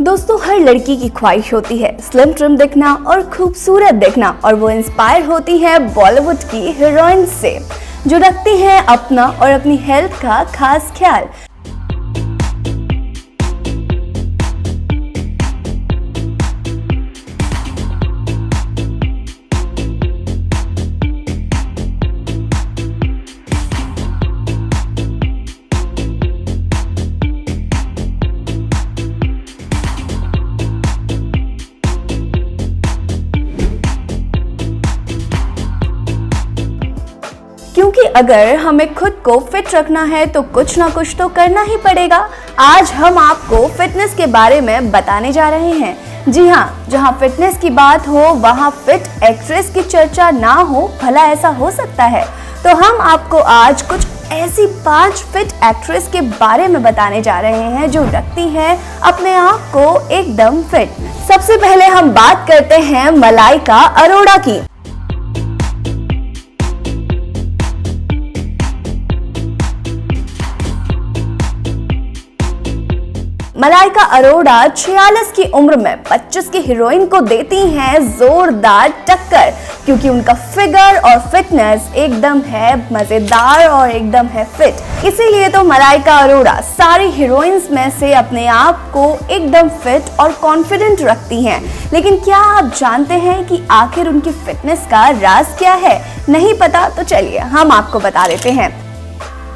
दोस्तों, हर लड़की की ख्वाहिश होती है स्लिम ट्रिम दिखना और खूबसूरत दिखना, और वो इंस्पायर होती है बॉलीवुड की हीरोइन से जो रखती हैं अपना और अपनी हेल्थ का खास ख्याल। क्योंकि अगर हमें खुद को फिट रखना है तो कुछ ना कुछ तो करना ही पड़ेगा। आज हम आपको फिटनेस के बारे में बताने जा रहे हैं। जी हाँ, जहाँ फिटनेस की बात हो वहाँ फिट एक्ट्रेस की चर्चा ना हो, भला ऐसा हो सकता है? तो हम आपको आज कुछ ऐसी 5 फिट एक्ट्रेस के बारे में बताने जा रहे हैं जो रखती हैं अपने आप को एकदम फिट। सबसे पहले हम बात करते हैं मलाइका अरोड़ा की। मलाइका अरोड़ा 46 की उम्र में 25 की हीरोइन को देती हैं जोरदार टक्कर, क्योंकि उनका फिगर और फिटनेस एकदम है मजेदार और एकदम है फिट। इसीलिए तो मलाइका अरोड़ा सारी हीरोइंस में से अपने आप को एकदम फिट और कॉन्फिडेंट रखती हैं। लेकिन क्या आप जानते हैं कि आखिर उनकी फिटनेस का राज क्या है? नहीं पता? तो चलिए हम आपको बता देते हैं।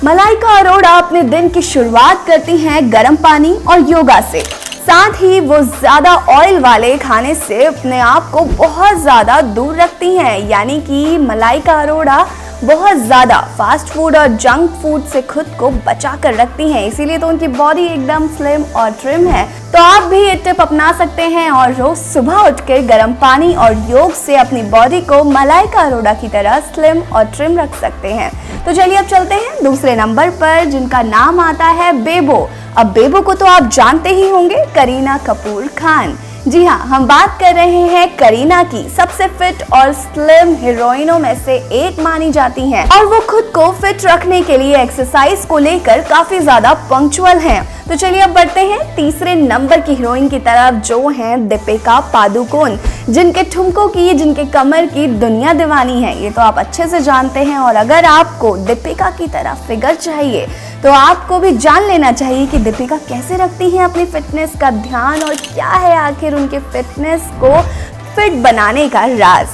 मलाइका अरोड़ा अपने दिन की शुरुआत करती हैं गर्म पानी और योगा से। साथ ही वो ज्यादा ऑयल वाले खाने से अपने आप को बहुत ज्यादा दूर रखती हैं, यानी कि मलाइका अरोड़ा बहुत ज्यादा फास्ट फूड और जंक फूड से खुद को बचा कर रखती हैं। इसीलिए तो उनकी बॉडी एकदम स्लिम और ट्रिम है। तो आप भी ये टिप अपना सकते हैं और रोज सुबह उठकर गर्म पानी और योग से अपनी बॉडी को मलाइका अरोड़ा की तरह स्लिम और ट्रिम रख सकते हैं। तो चलिए अब चलते हैं दूसरे नंबर पर, जिनका नाम आता है बेबो। अब बेबो को तो आप जानते ही होंगे, करीना कपूर खान। जी हाँ, हम बात कर रहे हैं करीना की। सबसे फिट और स्लिम हीरोइनों में से एक मानी जाती हैं और वो खुद को फिट रखने के लिए एक्सरसाइज को लेकर काफी ज्यादा पंक्चुअल हैं। तो चलिए अब बढ़ते हैं तीसरे नंबर की हीरोइन की तरफ, जो हैं दीपिका पादुकोण, जिनके ठुमकों की, जिनके कमर की दुनिया दीवानी है। ये तो आप अच्छे से जानते हैं। और अगर आपको दीपिका की तरह फिगर चाहिए तो आपको भी जान लेना चाहिए कि दीपिका कैसे रखती हैं अपनी फिटनेस का ध्यान और क्या है आखिर उनके फिटनेस को फिट बनाने का राज।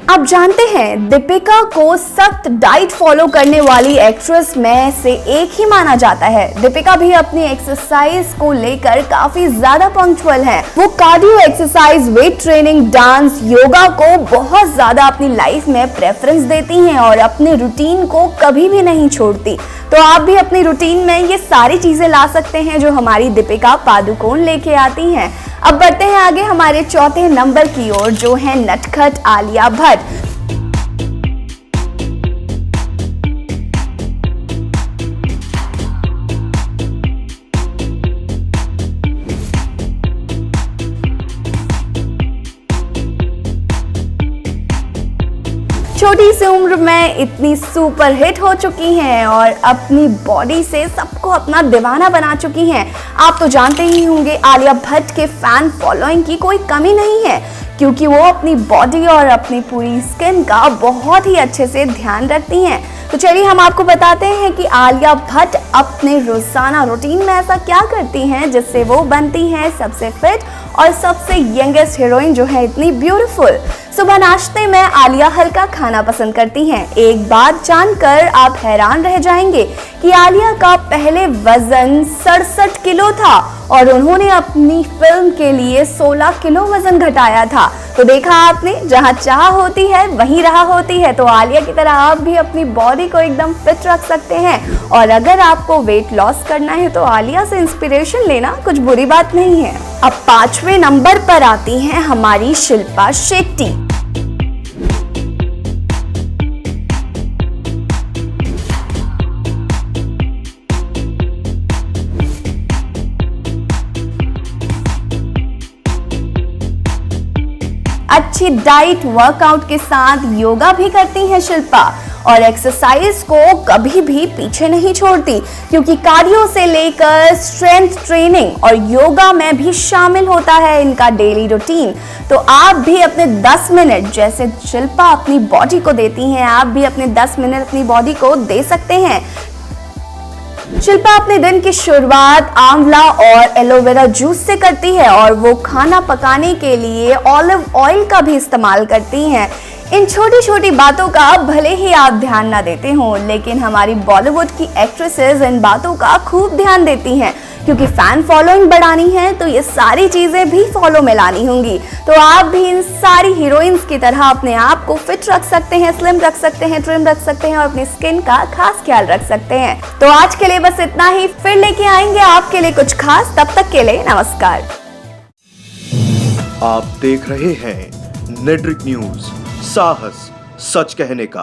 आप जानते हैं दीपिका को सख्त डाइट फॉलो करने वाली एक्ट्रेस में से एक ही माना जाता है। दीपिका भी अपनी एक्सरसाइज को लेकर काफी ज्यादा पंक्चुअल है। वो cardio exercise, weight training, dance, yoga को बहुत ज्यादा अपनी लाइफ में प्रेफरेंस देती हैं और अपने रूटीन को कभी भी नहीं छोड़ती। तो आप भी अपनी रूटीन में ये सारी चीजें ला सकते हैं जो हमारी दीपिका पादुकोण लेके आती हैं। अब बढ़ते हैं आगे हमारे चौथे नंबर की ओर, जो है नटखट आलिया भट्ट। छोटी सी उम्र में इतनी सुपर हिट हो चुकी हैं और अपनी बॉडी से सबको अपना दीवाना बना चुकी हैं। आप तो जानते ही होंगे आलिया भट्ट के फैन फॉलोइंग की कोई कमी नहीं है, क्योंकि वो अपनी बॉडी और अपनी पूरी स्किन का बहुत ही अच्छे से ध्यान रखती हैं। तो चलिए हम आपको बताते हैं कि आलिया भट्ट अपने रोजाना रूटीन में ऐसा क्या करती हैं जिससे वो बनती हैं सबसे फिट और सबसे यंगेस्ट हीरोइन जो है इतनी ब्यूटीफुल। सुबह नाश्ते में आलिया हल्का खाना पसंद करती हैं। एक बात जानकर आप हैरान रह जाएंगे कि आलिया का पहले वजन 67 किलो था और उन्होंने अपनी फिल्म के लिए 16 किलो वजन घटाया था। तो देखा आपने, जहाँ चाह होती है वहीं राह होती है। तो आलिया की तरह आप भी अपनी बॉडी को एकदम फिट रख सकते हैं। और अगर आपको वेट लॉस करना है तो आलिया से इंस्पिरेशन लेना कुछ बुरी बात नहीं है। अब 5वें नंबर पर आती हैं हमारी शिल्पा शेट्टी। अच्छी डाइट वर्कआउट के साथ योगा भी करती हैं शिल्पा और एक्सरसाइज को कभी भी पीछे नहीं छोड़ती, क्योंकि कार्डियो से लेकर स्ट्रेंथ ट्रेनिंग और योगा में भी शामिल होता है इनका डेली रूटीन। तो आप भी अपने 10 मिनट जैसे शिल्पा अपनी बॉडी को देती हैं, आप भी अपने 10 मिनट अपनी बॉडी को दे सकते हैं। शिल्पा अपने दिन की शुरुआत आंवला और एलोवेरा जूस से करती है और वो खाना पकाने के लिए ऑलिव ऑयल का भी इस्तेमाल करती हैं। इन छोटी छोटी बातों का भले ही आप ध्यान ना देते हो, लेकिन हमारी बॉलीवुड की एक्ट्रेसेस इन बातों का खूब ध्यान देती हैं, क्योंकि फैन फॉलोइंग बढ़ानी है तो ये सारी चीजें भी फॉलो में लानी होंगी। तो आप भी इन सारी हीरोइंस की तरह अपने आप को फिट रख सकते हैं, स्लिम रख सकते हैं, ट्रिम रख सकते हैं और अपनी स्किन का खास ख्याल रख सकते हैं। तो आज के लिए बस इतना ही, फिर लेके आएंगे आपके लिए कुछ खास। तब तक के लिए नमस्कार। आप देख रहे हैं नेटरिक न्यूज, साहस सच कहने का।